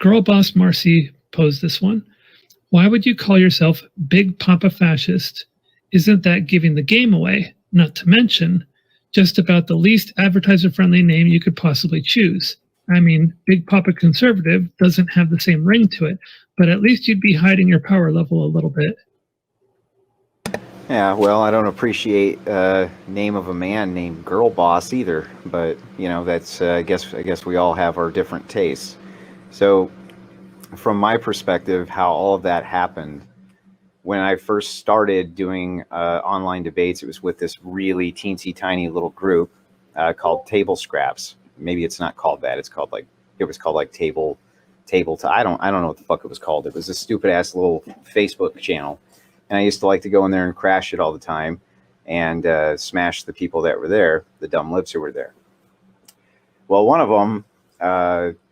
Girl Boss Marcy posed this one. Why would you call yourself Big Papa Fascist? Isn't that giving the game away? Not to mention, just about the least advertiser-friendly name you could possibly choose. I mean, Big Papa Conservative doesn't have the same ring to it, but at least you'd be hiding your power level a little bit. Yeah, well, I don't appreciate name of a man named Girl Boss either, but you know, that's I guess we all have our different tastes. So, from my perspective, how all of that happened, when I first started doing online debates, it was with this really teensy tiny little group called Table Scraps. Maybe it's not called that. It was called like Table. I don't know what the fuck it was called. It was a stupid ass little Facebook channel. And I used to like to go in there and crash it all the time and smash the people that were there, the dumb libs who were there. Well, one of them,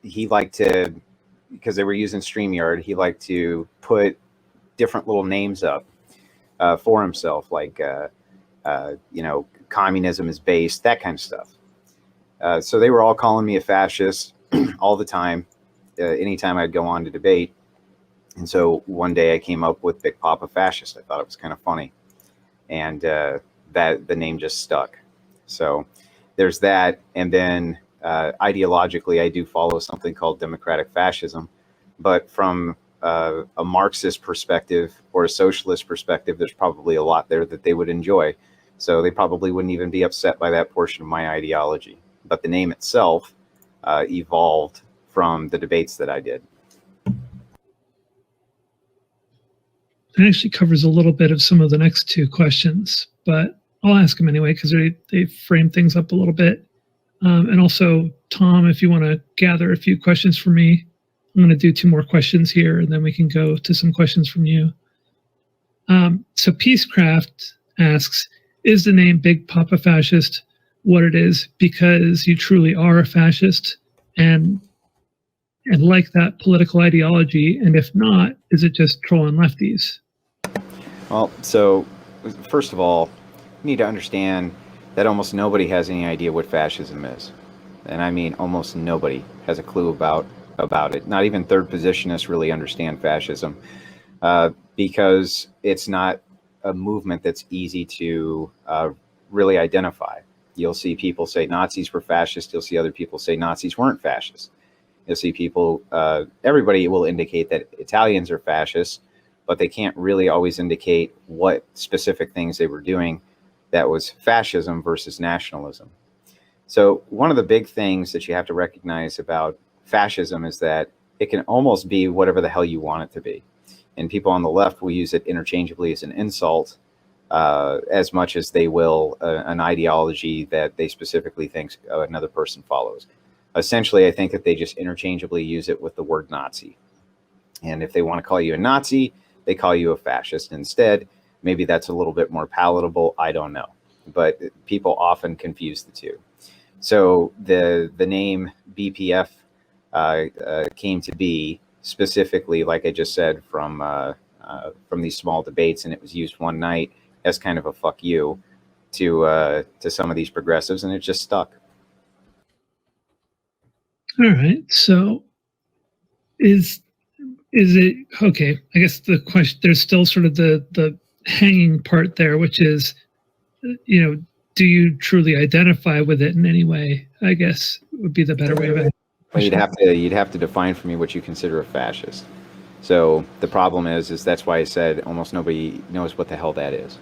he liked to, because they were using StreamYard, he liked to put different little names up for himself, like, you know, communism is based, that kind of stuff. So they were all calling me a fascist all the time, anytime I'd go on to debate. And so one day I came up with Big Papa Fascist. I thought it was kind of funny. And that the name just stuck. So there's that. And then ideologically, I do follow something called democratic fascism. But from a Marxist perspective or a socialist perspective, there's probably a lot there that they would enjoy. So they probably wouldn't even be upset by that portion of my ideology. But the name itself evolved from the debates that I did. It actually covers a little bit of some of the next two questions, but I'll ask them anyway because they frame things up a little bit. And also, Tom, if you want to gather a few questions for me, I'm going to do 2 more questions here, and then we can go to some questions from you. So Peacecraft asks, is the name Big Papa Fascist what it is because you truly are a fascist and like that political ideology? And if not, is it just trolling lefties? Well, so first of all, you need to understand that almost nobody has any idea what fascism is. And I mean, almost nobody has a clue about it. Not even third positionists really understand fascism because it's not a movement that's easy to really identify. You'll see people say Nazis were fascist. You'll see other people say Nazis weren't fascist. You'll see people, everybody will indicate that Italians are fascists, but they can't really always indicate what specific things they were doing that was fascism versus nationalism. So one of the big things that you have to recognize about fascism is that it can almost be whatever the hell you want it to be. And people on the left will use it interchangeably as an insult as much as they will an ideology that they specifically think another person follows. Essentially, I think that they just interchangeably use it with the word Nazi. And if they want to call you a Nazi, they call you a fascist instead. Maybe that's a little bit more palatable. I don't know. But people often confuse the two. So the name BPF came to be specifically, like I just said, from these small debates, and it was used one night as kind of a fuck you to some of these progressives, and it just stuck. All right. So is it okay? I guess the question, there's still sort of the hanging part there, which is, you know, do you truly identify with it in any way? I guess would be the better way of it. Well, you'd have to define for me what you consider a fascist. So the problem is that's why I said almost nobody knows what the hell that is.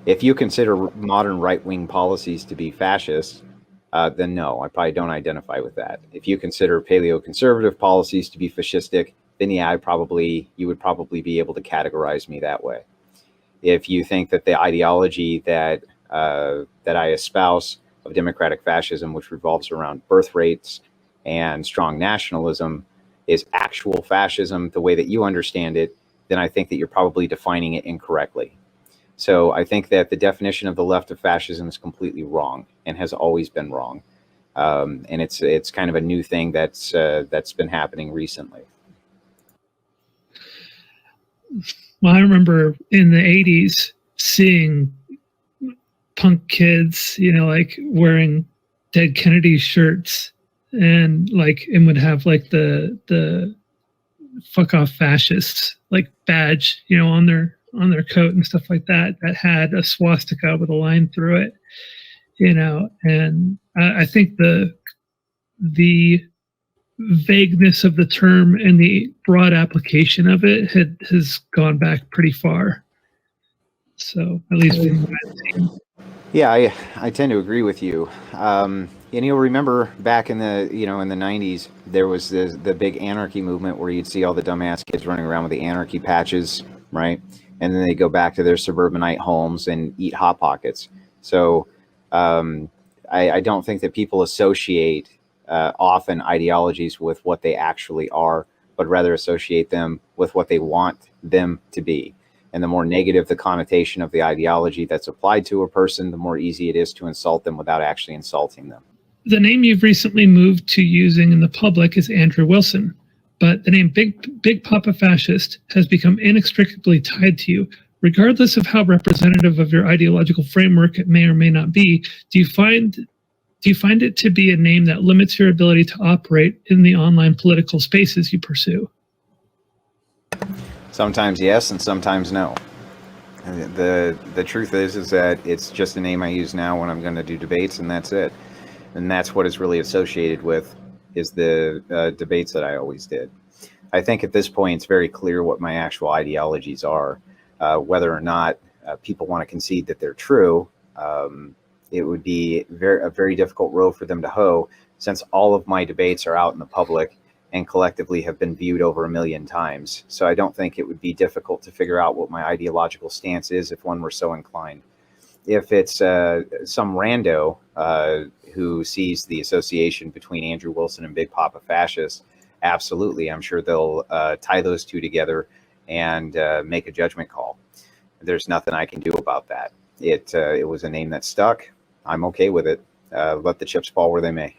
If you consider modern right-wing policies to be fascist, then no, I probably don't identify with that. If you consider paleo-conservative policies to be fascistic, then yeah, you would probably be able to categorize me that way. If you think that the ideology that I espouse of democratic fascism, which revolves around birth rates and strong nationalism, is actual fascism the way that you understand it, then I think that you're probably defining it incorrectly. So I think that the definition of the left of fascism is completely wrong and has always been wrong. And it's kind of a new thing that's been happening recently. Well, I remember in the 80s seeing punk kids, you know, like wearing Dead Kennedy shirts and would have like the "fuck off fascists" like badge, on their coat and stuff like that, that had a swastika with a line through it, and I think the vagueness of the term and the broad application of it has gone back pretty far. So at least from what I've seen. Yeah, I tend to agree with you. And you'll remember back in the in the 90s, there was the big anarchy movement where you'd see all the dumbass kids running around with the anarchy patches, right? And then they go back to their suburbanite homes and eat hot pockets. So I don't think that people associate often ideologies with what they actually are, but rather associate them with what they want them to be. And the more negative the connotation of the ideology that's applied to a person, the more easy it is to insult them without actually insulting them. The name you've recently moved to using in the public is Andrew Wilson, but the name Big Papa Fascist has become inextricably tied to you. Regardless of how representative of your ideological framework it may or may not be, do you find it to be a name that limits your ability to operate in the online political spaces you pursue? Sometimes yes, and sometimes no. The truth is that it's just a name I use now when I'm going to do debates, and that's it. And that's what is really associated with is the debates that I always did. I think at this point it's very clear what my actual ideologies are. Whether or not people want to concede that they're true, it would be a very difficult row for them to hoe, since all of my debates are out in the public and collectively have been viewed over 1 million times. So I don't think it would be difficult to figure out what my ideological stance is if one were so inclined. If it's some rando who sees the association between Andrew Wilson and Big Papa Fascist, absolutely, I'm sure they'll tie those two together and make a judgment call. There's nothing I can do about that. It was a name that stuck. I'm okay with it. Let the chips fall where they may.